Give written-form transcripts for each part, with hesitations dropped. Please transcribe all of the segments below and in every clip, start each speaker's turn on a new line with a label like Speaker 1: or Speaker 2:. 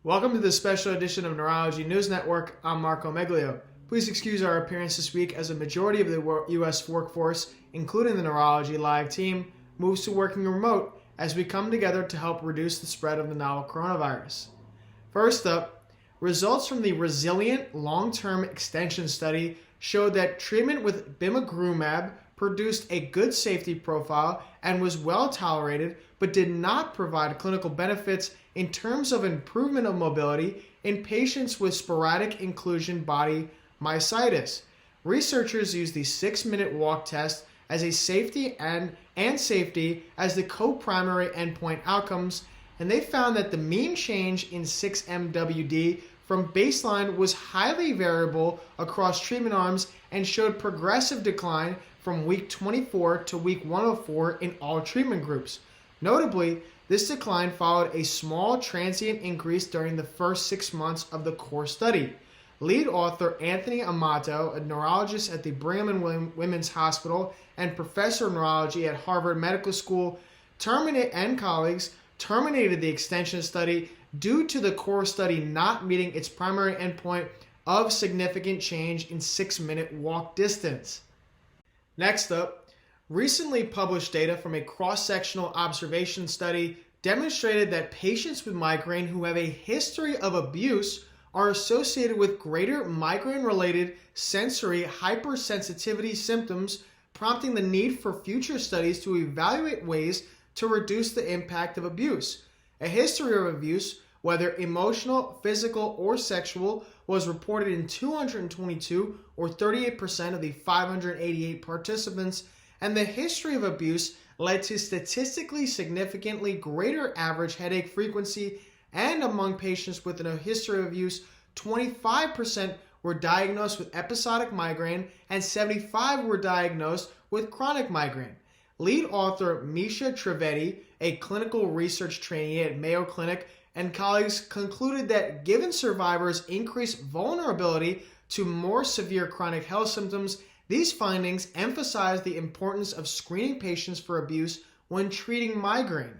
Speaker 1: Welcome to this special edition of Neurology News Network. I'm Marco Meglio. Please excuse our appearance this week as a majority of the U.S. workforce, including the Neurology Live team, moves to working remote as we come together to help reduce the spread of the novel coronavirus. First up, results from the Resilient long-term extension study showed that treatment with bimagrumab produced a good safety profile and was well tolerated, but did not provide clinical benefits in terms of improvement of mobility in patients with sporadic inclusion body myositis. Researchers used the 6-minute walk test as a safety and safety as the co-primary endpoint outcomes, and they found that the mean change in 6-MWD from baseline was highly variable across treatment arms and showed progressive decline from week 24 to week 104 in all treatment groups. Notably, this decline followed a small transient increase during the first 6 months of the core study. Lead author Anthony Amato, a neurologist at the Brigham and Women's Hospital and professor of neurology at Harvard Medical School, and colleagues terminated the extension study due to the core study not meeting its primary endpoint of significant change in 6-minute walk distance. Next up, recently published data from a cross-sectional observation study demonstrated that patients with migraine who have a history of abuse are associated with greater migraine-related sensory hypersensitivity symptoms, prompting the need for future studies to evaluate ways to reduce the impact of abuse. A history of abuse, whether emotional, physical, or sexual, was reported in 222 or 38% of the 588 participants, and the history of abuse led to statistically significantly greater average headache frequency, and among patients with a history of abuse, 25% were diagnosed with episodic migraine and 75% were diagnosed with chronic migraine. Lead author Misha Trivedi, a clinical research trainee at Mayo Clinic, and colleagues concluded that given survivors' increased vulnerability to more severe chronic health symptoms, these findings emphasize the importance of screening patients for abuse when treating migraine.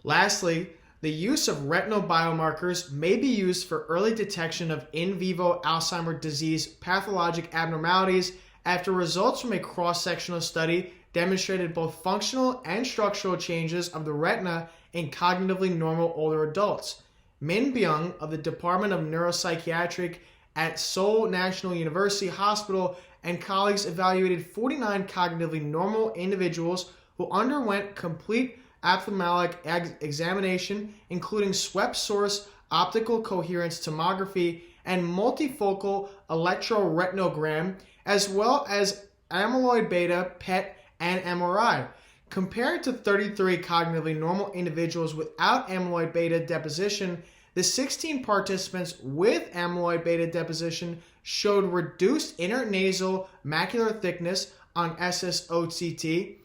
Speaker 1: Lastly, the use of retinal biomarkers may be used for early detection of in vivo Alzheimer's disease pathologic abnormalities after results from a cross-sectional study demonstrated both functional and structural changes of the retina in cognitively normal older adults. Min Byung of the Department of Neuropsychiatric at Seoul National University Hospital and colleagues evaluated 49 cognitively normal individuals who underwent complete ophthalmic examination, including swept source optical coherence tomography and multifocal electroretinogram, as well as amyloid beta, PET, and MRI. Compared to 33 cognitively normal individuals without amyloid beta deposition, the 16 participants with amyloid beta deposition showed reduced intranasal macular thickness on SSOCT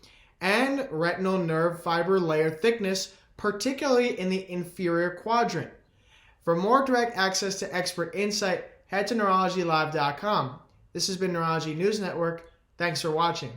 Speaker 1: and retinal nerve fiber layer thickness, particularly in the inferior quadrant. For more direct access to expert insight, head to neurologylive.com. This has been Neurology News Network. Thanks for watching.